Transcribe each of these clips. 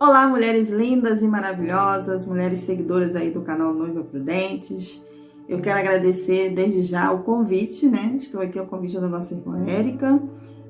Olá, mulheres lindas e maravilhosas, mulheres seguidoras aí do canal Noiva Prudentes. Eu quero agradecer desde já o convite, né? Estou aqui ao convite da nossa irmã Érica.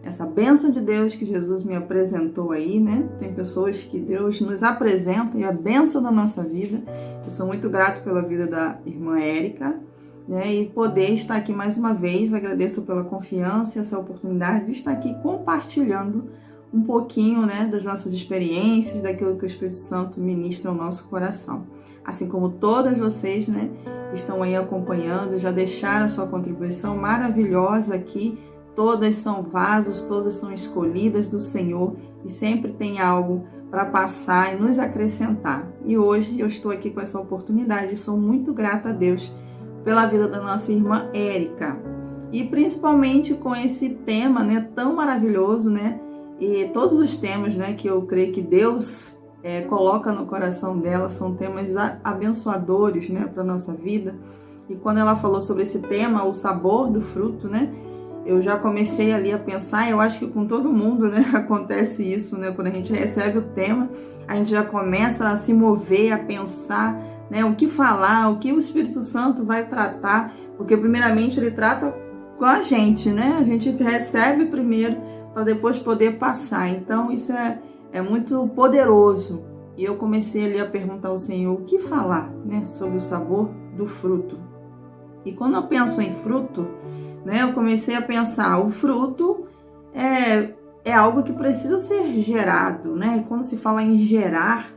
Essa bênção de Deus que Jesus me apresentou aí, né? Tem pessoas que Deus nos apresenta e a bênção da nossa vida. Eu sou muito grato pela vida da irmã Érica, né? E poder estar aqui mais uma vez. Agradeço pela confiança e essa oportunidade de estar aqui compartilhando um pouquinho, né, das nossas experiências, daquilo que o Espírito Santo ministra ao nosso coração. Assim como todas vocês, né, estão aí acompanhando, já deixaram a sua contribuição maravilhosa aqui. Todas são vasos, todas são escolhidas do Senhor e sempre tem algo para passar e nos acrescentar. E hoje eu estou aqui com essa oportunidade e sou muito grata a Deus pela vida da nossa irmã Érica. E principalmente com esse tema, né, tão maravilhoso, né? E todos os temas, né, que eu creio que Deus coloca no coração dela são temas abençoadores, né, para a nossa vida. E quando ela falou sobre esse tema, o sabor do fruto, né, eu já comecei ali a pensar, eu acho que com todo mundo, né, acontece isso, né, quando a gente recebe o tema, a gente já começa a se mover, a pensar, né, o que falar, o que o Espírito Santo vai tratar, porque primeiramente ele trata com a gente, né, a gente recebe primeiro, para depois poder passar. Então isso é muito poderoso. E eu comecei ali a perguntar ao Senhor o que falar, né, sobre o sabor do fruto. E quando eu penso em fruto, né, eu comecei a pensar, o fruto é algo que precisa ser gerado, né? E quando se fala em gerar,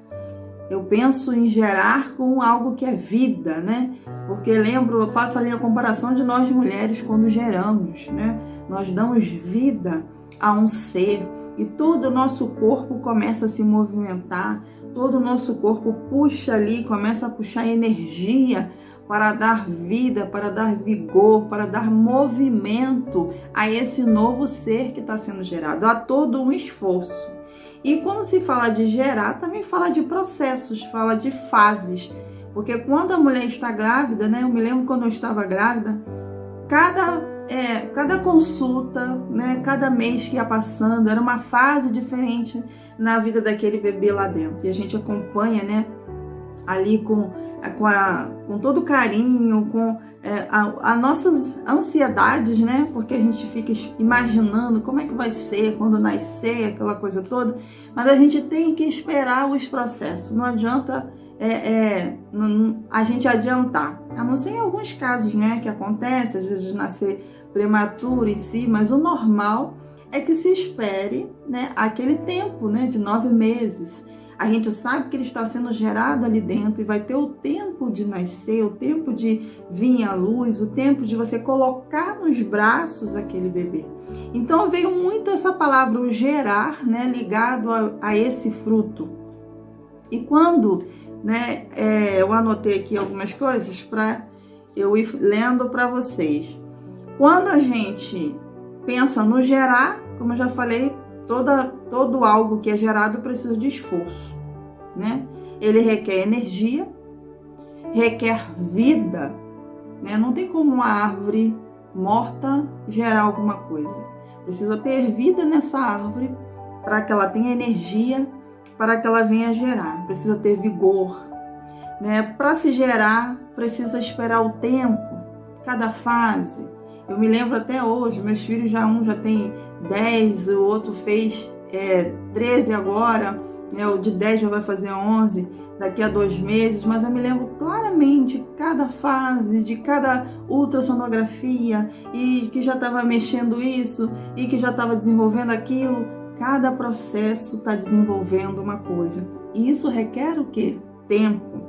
eu penso em gerar com algo que é vida, né? Porque eu faço ali a comparação de nós mulheres quando geramos, né? Nós damos vida a um ser e todo o nosso corpo começa a se movimentar, todo o nosso corpo puxa ali, começa a puxar energia para dar vida, para dar vigor, para dar movimento a esse novo ser que está sendo gerado, há todo um esforço. E quando se fala de gerar, também fala de processos, fala de fases, porque quando a mulher está grávida, né, eu me lembro quando eu estava grávida, cada consulta, né, cada mês que ia passando, era uma fase diferente na vida daquele bebê lá dentro. E a gente acompanha, né, ali com todo carinho, com as nossas ansiedades, né, porque a gente fica imaginando como é que vai ser quando nascer, aquela coisa toda. Mas a gente tem que esperar os processos. Não adianta a gente adiantar. A não ser em alguns casos, né, que acontece, às vezes nascer prematuro em si, mas o normal é que se espere, né, aquele tempo, né, de 9 meses. A gente sabe que ele está sendo gerado ali dentro e vai ter o tempo de nascer, o tempo de vir à luz, o tempo de você colocar nos braços aquele bebê. Então veio muito essa palavra, o gerar, né, ligado a esse fruto. E quando, né, eu anotei aqui algumas coisas para eu ir lendo para vocês. Quando a gente pensa no gerar, como eu já falei, todo algo que é gerado precisa de esforço, né? Ele requer energia, requer vida, né? Não tem como uma árvore morta gerar alguma coisa. Precisa ter vida nessa árvore para que ela tenha energia, para que ela venha gerar. Precisa ter vigor, né? Para se gerar, precisa esperar o tempo, cada fase. Eu me lembro até hoje, meus filhos um já tem 10, o outro fez 13 agora, né? O de 10 já vai fazer 11 daqui a 2 meses, mas eu me lembro claramente cada fase, de cada ultrassonografia, e que já estava mexendo isso, e que já estava desenvolvendo aquilo. Cada processo está desenvolvendo uma coisa. E isso requer o quê? Tempo.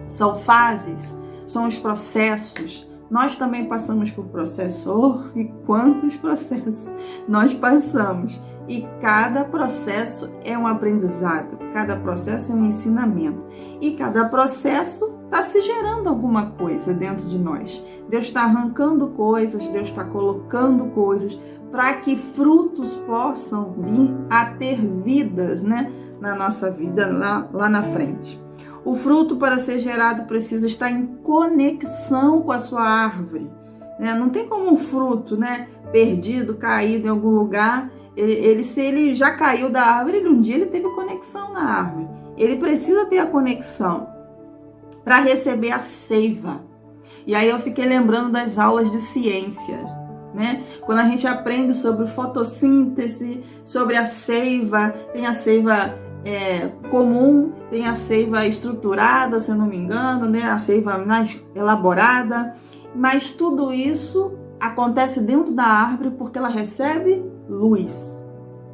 São fases, são os processos. Nós também passamos por processos, e quantos processos nós passamos. E cada processo é um aprendizado, cada processo é um ensinamento. E cada processo está se gerando alguma coisa dentro de nós. Deus está arrancando coisas, Deus está colocando coisas para que frutos possam vir a ter vidas, né, na nossa vida lá na frente. O fruto, para ser gerado, precisa estar em conexão com a sua árvore, né? Não tem como um fruto, né, perdido, caído em algum lugar, Se ele já caiu da árvore, um dia ele teve conexão na árvore. Ele precisa ter a conexão para receber a seiva. E aí eu fiquei lembrando das aulas de ciências, né? Quando a gente aprende sobre fotossíntese, sobre a seiva, tem a seiva comum, tem a seiva estruturada, se eu não me engano, né? A seiva mais elaborada, mas tudo isso acontece dentro da árvore porque ela recebe luz,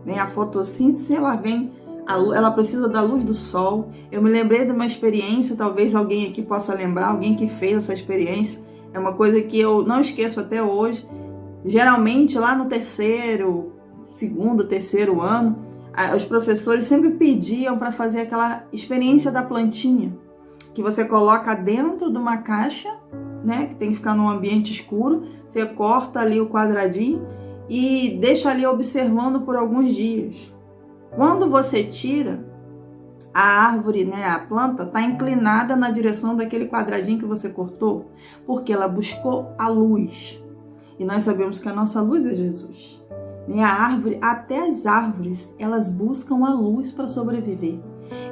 né? A fotossíntese, ela precisa da luz do sol. Eu me lembrei de uma experiência, talvez alguém aqui possa lembrar, alguém que fez essa experiência. É uma coisa que eu não esqueço até hoje. Geralmente lá no segundo, terceiro ano, os professores sempre pediam para fazer aquela experiência da plantinha, que você coloca dentro de uma caixa, né, que tem que ficar num ambiente escuro, você corta ali o quadradinho e deixa ali observando por alguns dias. Quando você tira, a árvore, né, a planta, está inclinada na direção daquele quadradinho que você cortou, porque ela buscou a luz. E nós sabemos que a nossa luz é Jesus. A árvore, até as árvores, elas buscam a luz para sobreviver.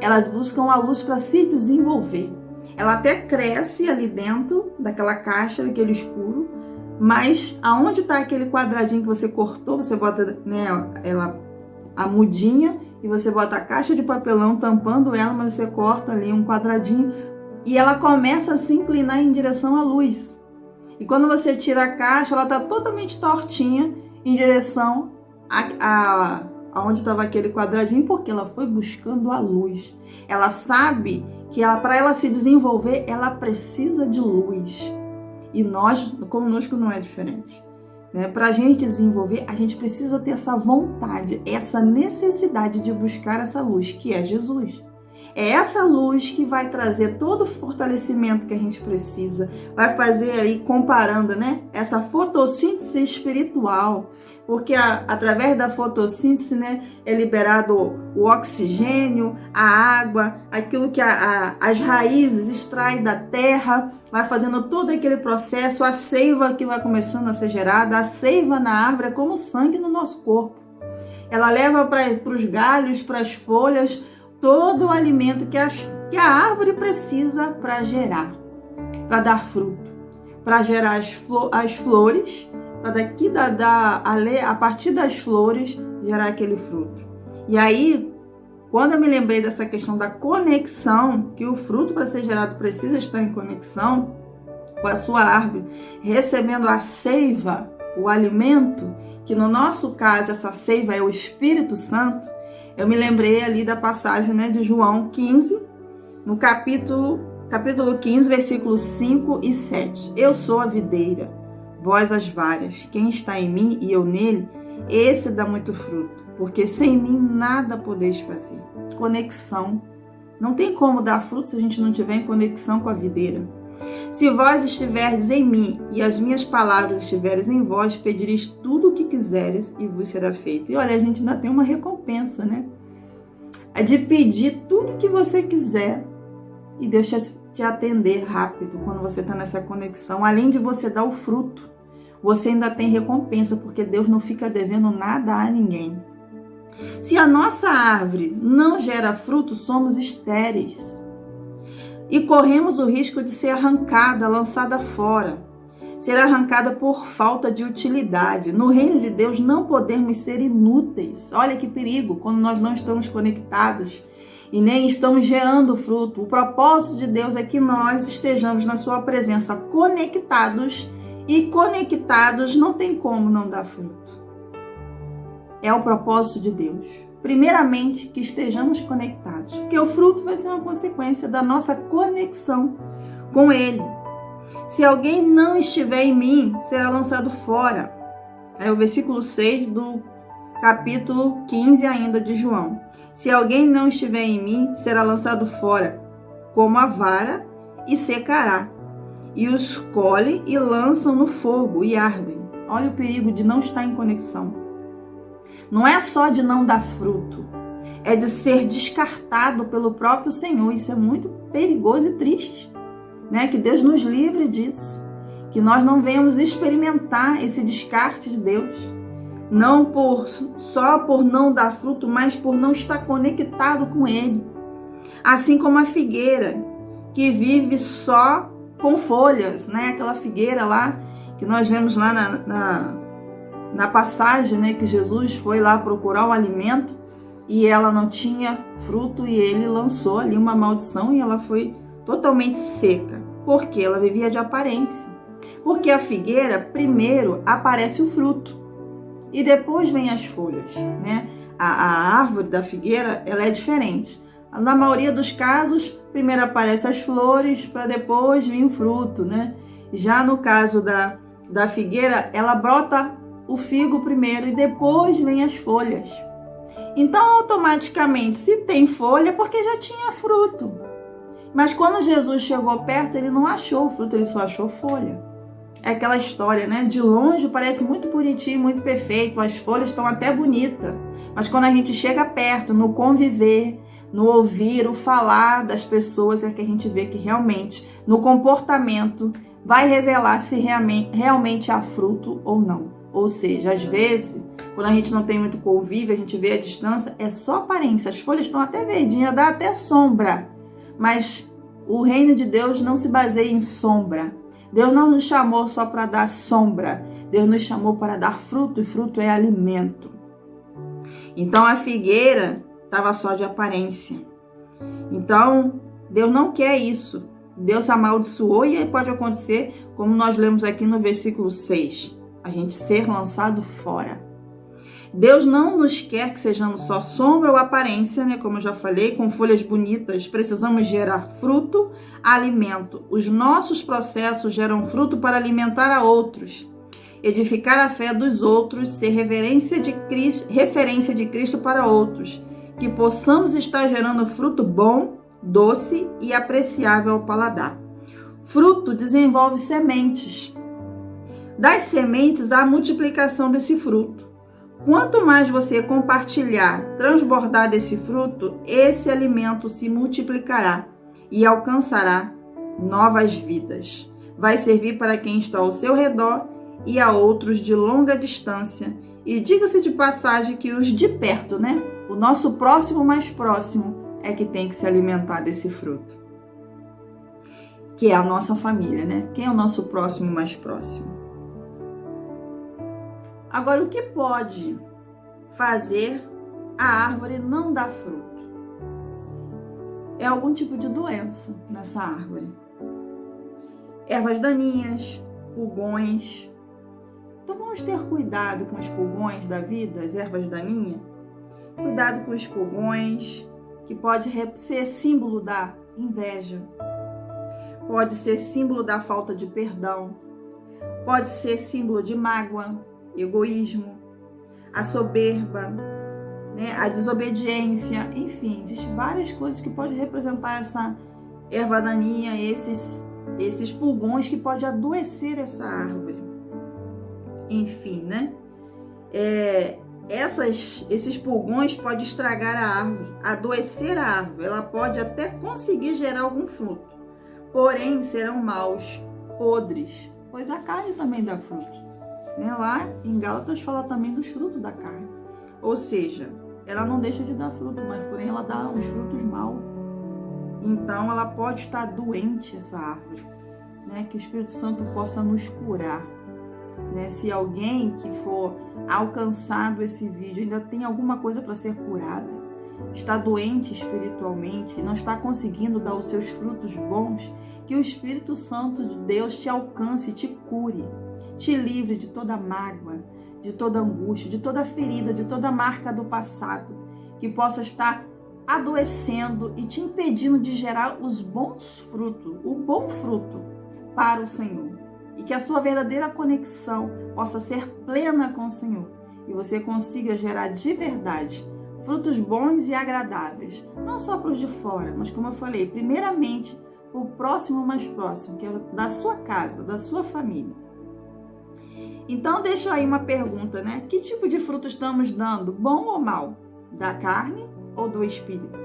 Elas buscam a luz para se desenvolver. Ela até cresce ali dentro daquela caixa, daquele escuro, mas aonde está aquele quadradinho que você cortou, você bota, né, a mudinha e você bota a caixa de papelão tampando ela, mas você corta ali um quadradinho e ela começa a se inclinar em direção à luz. E quando você tira a caixa, ela está totalmente tortinha em direção aonde estava aquele quadradinho, porque ela foi buscando a luz. Ela sabe que para ela se desenvolver, ela precisa de luz. E conosco não é diferente. Para a gente desenvolver, a gente precisa ter essa vontade, essa necessidade de buscar essa luz, que é Jesus. É essa luz que vai trazer todo o fortalecimento que a gente precisa, vai fazer aí, comparando, né, essa fotossíntese espiritual, porque através da fotossíntese, né, é liberado o oxigênio, a água, aquilo que as raízes extraem da terra, vai fazendo todo aquele processo, a seiva que vai começando a ser gerada. A seiva na árvore é como sangue no nosso corpo. Ela leva para os galhos, para as folhas, todo o alimento que a árvore precisa para gerar, para dar fruto, para gerar as flores, para a partir das flores gerar aquele fruto. E aí, quando eu me lembrei dessa questão da conexão, que o fruto para ser gerado precisa estar em conexão com a sua árvore, recebendo a seiva, o alimento, que no nosso caso essa seiva é o Espírito Santo. Eu me lembrei ali da passagem, né, de João 15, no capítulo 15, versículos 5 e 7. Eu sou a videira, vós as varas. Quem está em mim e eu nele, esse dá muito fruto, porque sem mim nada podeis fazer. Conexão. Não tem como dar fruto se a gente não tiver em conexão com a videira. Se vós estiverdes em mim e as minhas palavras estiverem em vós, pedireis tudo o que quiseres e vos será feito. E olha, a gente ainda tem uma recompensa, né? É de pedir tudo que você quiser e Deus te atender rápido quando você está nessa conexão. Além de você dar o fruto, você ainda tem recompensa, porque Deus não fica devendo nada a ninguém. Se a nossa árvore não gera fruto, somos estéreis e corremos o risco de ser arrancada, lançada fora, ser arrancada por falta de utilidade. No reino de Deus não podemos ser inúteis. Olha que perigo quando nós não estamos conectados e nem estamos gerando fruto. O propósito de Deus é que nós estejamos na sua presença conectados, e conectados não tem como não dar fruto. É o propósito de Deus. Primeiramente, que estejamos conectados, porque o fruto vai ser uma consequência da nossa conexão com Ele. Se alguém não estiver em mim, será lançado fora. É o versículo 6 do capítulo 15 ainda de João. Se alguém não estiver em mim, será lançado fora, como a vara, e secará. E os colhem e lançam no fogo e ardem. Olha o perigo de não estar em conexão. Não é só de não dar fruto, é de ser descartado pelo próprio Senhor. Isso é muito perigoso e triste, né? Que Deus nos livre disso, que nós não venhamos experimentar esse descarte de Deus, não só por não dar fruto, mas por não estar conectado com ele. Assim como a figueira, que vive só com folhas, né? Aquela figueira lá, que nós vemos lá na passagem, né? Que Jesus foi lá procurar um alimento e ela não tinha fruto e ele lançou ali uma maldição e ela foi totalmente seca. Por quê? Ela vivia de aparência. Porque a figueira, primeiro aparece o fruto e depois vem as folhas, né? A árvore da figueira, ela é diferente. Na maioria dos casos, primeiro aparecem as flores para depois vir o fruto, né? Já no caso da figueira, ela brota o figo primeiro e depois vem as folhas. Então, automaticamente, se tem folha, é porque já tinha fruto. Mas quando Jesus chegou perto, ele não achou o fruto, ele só achou folha. É aquela história, né? De longe parece muito bonitinho, muito perfeito, as folhas estão até bonitas. Mas quando a gente chega perto, no conviver, no ouvir, o falar das pessoas, é que a gente vê que realmente, no comportamento, vai revelar se realmente há fruto ou não. Ou seja, às vezes, quando a gente não tem muito convívio, a gente vê a distância, é só aparência. As folhas estão até verdinhas, dá até sombra. Mas o reino de Deus não se baseia em sombra. Deus não nos chamou só para dar sombra. Deus nos chamou para dar fruto, e fruto é alimento. Então a figueira estava só de aparência. Então Deus não quer isso. Deus amaldiçoou e aí pode acontecer, como nós lemos aqui no versículo 6, a gente ser lançado fora. Deus não nos quer que sejamos só sombra ou aparência, né? Como eu já falei, com folhas bonitas, precisamos gerar fruto, alimento. Os nossos processos geram fruto para alimentar a outros, edificar a fé dos outros, ser referência de Cristo para outros, que possamos estar gerando fruto bom, doce e apreciável ao paladar. Fruto desenvolve sementes. Das sementes, há a multiplicação desse fruto. Quanto mais você compartilhar, transbordar desse fruto, esse alimento se multiplicará e alcançará novas vidas. Vai servir para quem está ao seu redor e a outros de longa distância. E diga-se de passagem que os de perto, né? O nosso próximo mais próximo é que tem que se alimentar desse fruto. Que é a nossa família, né? Quem é o nosso próximo mais próximo? Agora, o que pode fazer a árvore não dar fruto? É algum tipo de doença nessa árvore. Ervas daninhas, pulgões. Então, vamos ter cuidado com os pulgões da vida, as ervas daninhas. Cuidado com os pulgões, que pode ser símbolo da inveja. Pode ser símbolo da falta de perdão. Pode ser símbolo de mágoa, egoísmo, a soberba, né, a desobediência, enfim, existem várias coisas que podem representar essa erva daninha, esses pulgões que podem adoecer essa árvore. Enfim, né? Esses pulgões podem estragar a árvore, adoecer a árvore, ela pode até conseguir gerar algum fruto, porém serão maus, podres, pois a carne também dá fruto. Lá em Gálatas fala também dos frutos da carne. Ou seja, ela não deixa de dar fruto, mas porém ela dá uns frutos maus. Então ela pode estar doente, essa árvore, né? Que o Espírito Santo possa nos curar, né? Se alguém que for alcançado esse vídeo ainda tem alguma coisa para ser curada, está doente espiritualmente e não está conseguindo dar os seus frutos bons, que o Espírito Santo de Deus te alcance e te cure. Te livre de toda mágoa, de toda angústia, de toda ferida, de toda marca do passado, que possa estar adoecendo e te impedindo de gerar os bons frutos, o bom fruto para o Senhor. E que a sua verdadeira conexão possa ser plena com o Senhor e você consiga gerar de verdade frutos bons e agradáveis, não só para os de fora, mas como eu falei, primeiramente o próximo mais próximo, que é da sua casa, da sua família. Então, deixa aí uma pergunta, né? Que tipo de fruto estamos dando, bom ou mal? Da carne ou do espírito?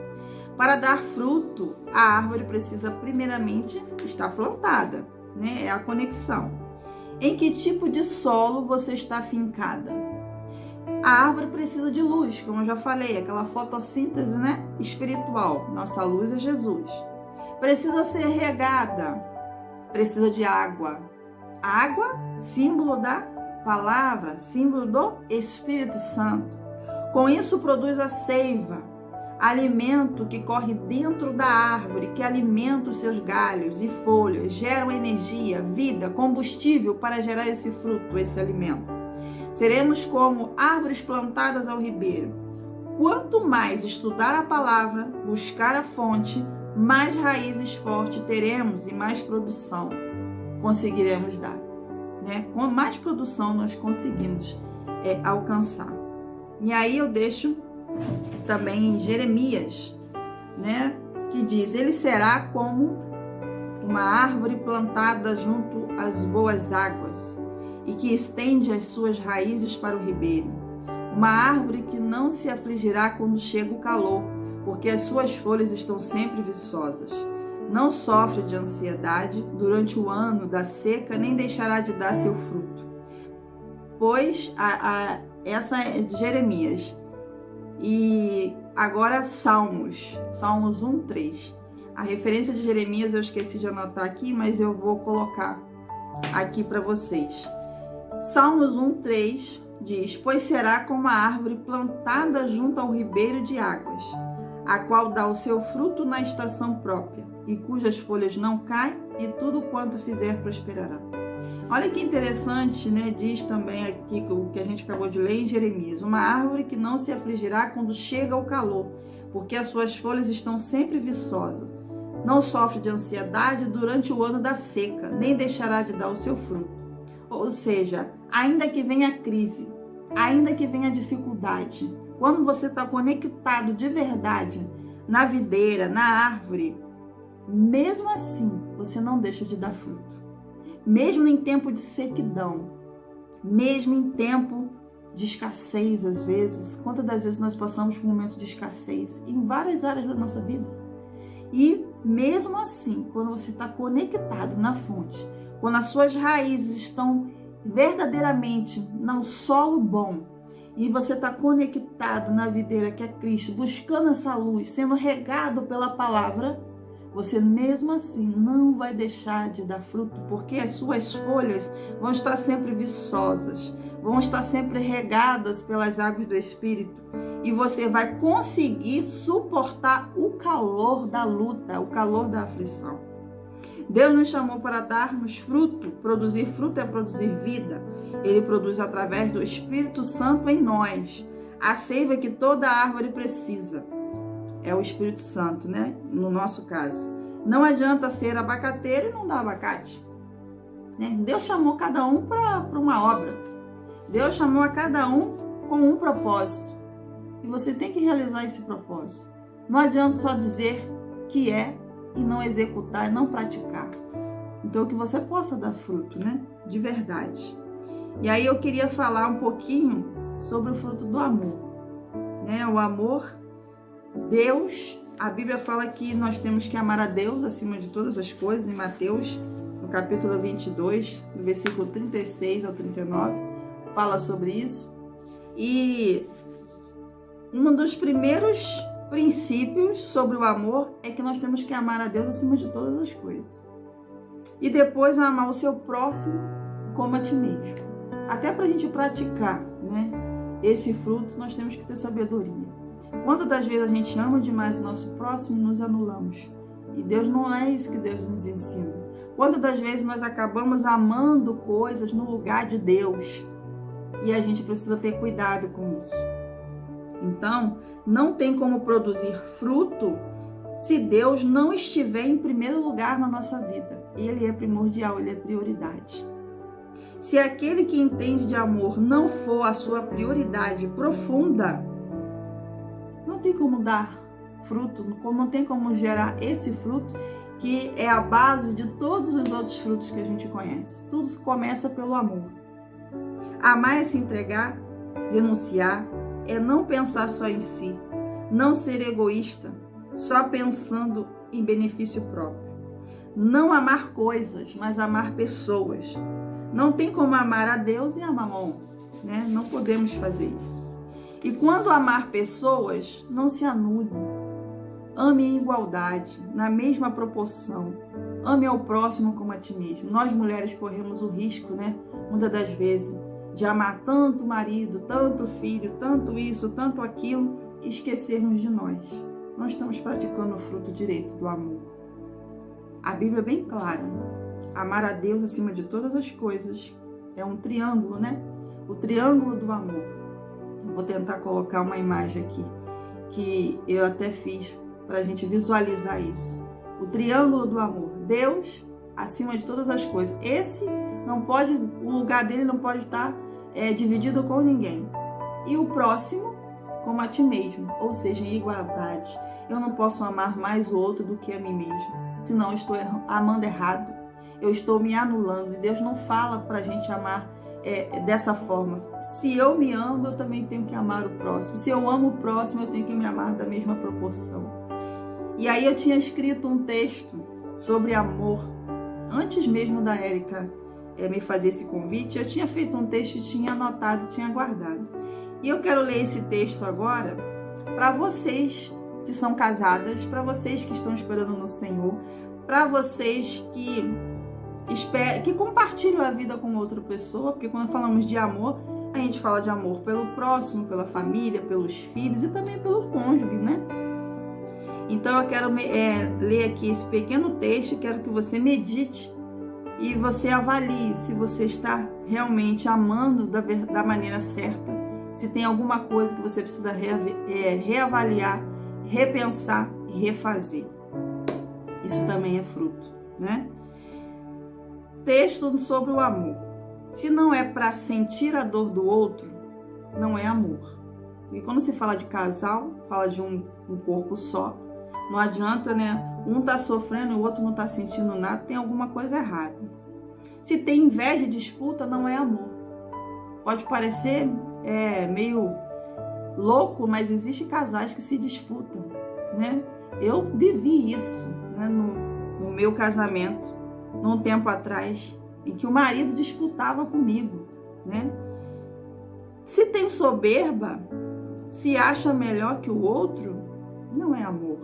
Para dar fruto, a árvore precisa primeiramente estar plantada, né? É a conexão. Em que tipo de solo você está fincada? A árvore precisa de luz, como eu já falei, aquela fotossíntese, né, espiritual. Nossa luz é Jesus. Precisa ser regada, precisa de água. Água, símbolo da palavra, símbolo do Espírito Santo. Com isso produz a seiva, alimento que corre dentro da árvore, que alimenta os seus galhos e folhas, geram energia, vida, combustível para gerar esse fruto, esse alimento. Seremos como árvores plantadas ao ribeiro. Quanto mais estudar a palavra, buscar a fonte, mais raízes fortes teremos e mais produção conseguiremos dar. Né? Com mais produção nós conseguimos alcançar. E aí eu deixo também em Jeremias, né, que diz: ele será como uma árvore plantada junto às boas águas e que estende as suas raízes para o ribeiro. Uma árvore que não se afligirá quando chega o calor, porque as suas folhas estão sempre viçosas. Não sofre de ansiedade durante o ano da seca, nem deixará de dar seu fruto. Pois essa é de Jeremias. E agora Salmos 1:3. A referência de Jeremias eu esqueci de anotar aqui, mas eu vou colocar aqui para vocês. Salmos 1:3 diz: pois será como a árvore plantada junto ao ribeiro de águas, a qual dá o seu fruto na estação própria, e cujas folhas não caem, e tudo quanto fizer prosperará. Olha que interessante, né? Diz também aqui o que a gente acabou de ler em Jeremias: uma árvore que não se afligirá quando chega o calor, porque as suas folhas estão sempre viçosas. Não sofre de ansiedade durante o ano da seca, nem deixará de dar o seu fruto. Ou seja, ainda que venha a crise, ainda que venha a dificuldade, quando você está conectado de verdade na videira, na árvore, mesmo assim, você não deixa de dar fruto. Mesmo em tempo de sequidão, mesmo em tempo de escassez, às vezes. Quantas das vezes nós passamos por um momento de escassez em várias áreas da nossa vida? E mesmo assim, quando você está conectado na fonte, quando as suas raízes estão verdadeiramente no solo bom, e você está conectado na videira que é Cristo, buscando essa luz, sendo regado pela palavra, você mesmo assim não vai deixar de dar fruto, porque as suas folhas vão estar sempre viçosas, vão estar sempre regadas pelas águas do Espírito, e você vai conseguir suportar o calor da luta, o calor da aflição. Deus nos chamou para darmos fruto. Produzir fruto é produzir vida. Ele produz através do Espírito Santo em nós a seiva que toda árvore precisa. É o Espírito Santo, né? No nosso caso. Não adianta ser abacateiro e não dar abacate. Né? Deus chamou cada um para uma obra. Deus chamou a cada um com um propósito. E você tem que realizar esse propósito. Não adianta só dizer que é e não executar e não praticar. Então que você possa dar fruto, né? De verdade. E aí eu queria falar um pouquinho sobre o fruto do amor. Né? O amor, Deus, a Bíblia fala que nós temos que amar a Deus acima de todas as coisas, em Mateus, no capítulo 22, no versículo 36 ao 39, fala sobre isso. E um dos primeiros princípios sobre o amor é que nós temos que amar a Deus acima de todas as coisas. E depois amar o seu próximo como a ti mesmo. Até para a gente praticar, né, esse fruto, nós temos que ter sabedoria. Quantas das vezes a gente ama demais o nosso próximo e nos anulamos? E Deus não é isso que Deus nos ensina. Quantas das vezes nós acabamos amando coisas no lugar de Deus? E a gente precisa ter cuidado com isso. Então, não tem como produzir fruto se Deus não estiver em primeiro lugar na nossa vida. Ele é primordial, ele é prioridade. Se aquele que entende de amor não for a sua prioridade profunda, não tem como dar fruto, não tem como gerar esse fruto que é a base de todos os outros frutos que a gente conhece. Tudo começa pelo amor. Amar é se entregar, renunciar, é não pensar só em si, não ser egoísta, só pensando em benefício próprio. Não amar coisas, mas amar pessoas. Não tem como amar a Deus e a Mamon, né? Não podemos fazer isso. E quando amar pessoas, não se anule. Ame em igualdade, na mesma proporção. Ame ao próximo como a ti mesmo. Nós mulheres corremos o risco, né? Muitas das vezes, de amar tanto o marido, tanto o filho, tanto isso, tanto aquilo, e esquecermos de nós. Nós estamos praticando o fruto direito do amor. A Bíblia é bem clara. Amar a Deus acima de todas as coisas é um triângulo, né? O triângulo do amor. Vou tentar colocar uma imagem aqui, que eu até fiz para a gente visualizar isso. O triângulo do amor. Deus acima de todas as coisas. Esse não pode, o lugar dele não pode estar dividido com ninguém. E o próximo, como a ti mesmo, ou seja, em igualdade. Eu não posso amar mais o outro do que a mim mesmo, senão eu estou amando errado, eu estou me anulando. E Deus não fala para a gente amar dessa forma. Se eu me amo, eu também tenho que amar o próximo. Se eu amo o próximo, eu tenho que me amar da mesma proporção. E aí eu tinha escrito um texto sobre amor, antes mesmo da Érica me fazer esse convite. Eu tinha feito um texto, tinha anotado, tinha guardado. E eu quero ler esse texto agora para vocês que são casadas, para vocês que estão esperando no Senhor, para vocês que compartilham a vida com outra pessoa, porque quando falamos de amor, a gente fala de amor pelo próximo, pela família, pelos filhos e também pelo cônjuge, né? Então eu quero ler aqui esse pequeno texto, quero que você medite e você avalie se você está realmente amando da maneira certa, se tem alguma coisa que você precisa reavaliar, repensar e refazer. Isso também é fruto, né? Texto sobre o amor. Se não é para sentir a dor do outro, não é amor. E quando se fala de casal, fala de um corpo só. Não adianta, né? Um tá sofrendo e o outro não tá sentindo nada, tem alguma coisa errada. Se tem inveja e disputa, não é amor. Pode parecer meio louco, mas existem casais que se disputam, né? Eu vivi isso, né, no meu casamento, num tempo atrás, em que o marido disputava comigo, né? Se tem soberba, se acha melhor que o outro, não é amor.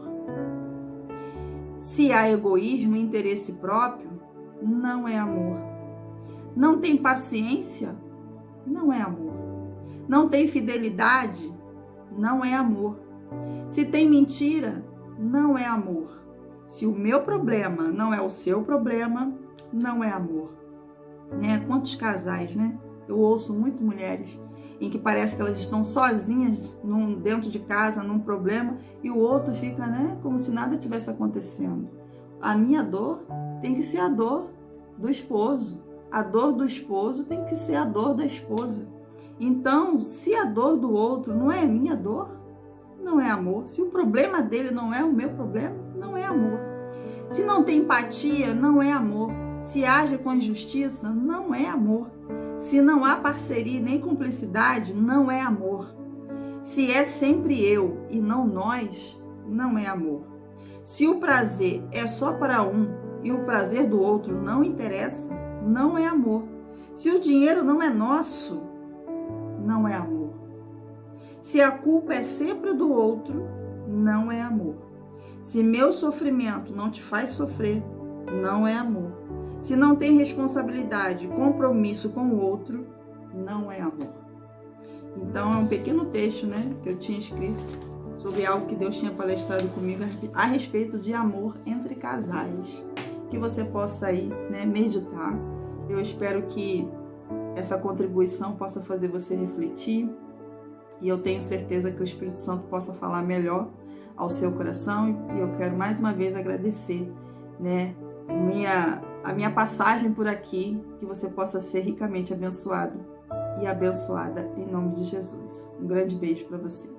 Se há egoísmo e interesse próprio, não é amor. Não tem paciência, não é amor. Não tem fidelidade, não é amor. Se tem mentira, não é amor. Se o meu problema não é o seu problema, não é amor. Né? Quantos casais, né? Eu ouço muito mulheres em que parece que elas estão sozinhas dentro de casa, num problema, e o outro fica, né, como se nada tivesse acontecendo. A minha dor tem que ser a dor do esposo. A dor do esposo tem que ser a dor da esposa. Então, se a dor do outro não é minha dor, não é amor. Se o problema dele não é o meu problema, não é amor. Se não tem empatia, não é amor. Se age com injustiça, não é amor. Se não há parceria nem cumplicidade, não é amor. Se é sempre eu e não nós, não é amor. Se o prazer é só para um e o prazer do outro não interessa, não é amor. Se o dinheiro não é nosso, não é amor. Se a culpa é sempre do outro, não é amor. Se meu sofrimento não te faz sofrer, não é amor. Se não tem responsabilidade, compromisso com o outro, não é amor. Então é um pequeno texto, né, que eu tinha escrito sobre algo que Deus tinha palestrado comigo a respeito de amor entre casais. Que você possa aí, né, meditar. Eu espero que essa contribuição possa fazer você refletir. E eu tenho certeza que o Espírito Santo possa falar melhor ao seu coração. E eu quero mais uma vez agradecer, né, a minha passagem por aqui, que você possa ser ricamente abençoado e abençoada em nome de Jesus. Um grande beijo para você.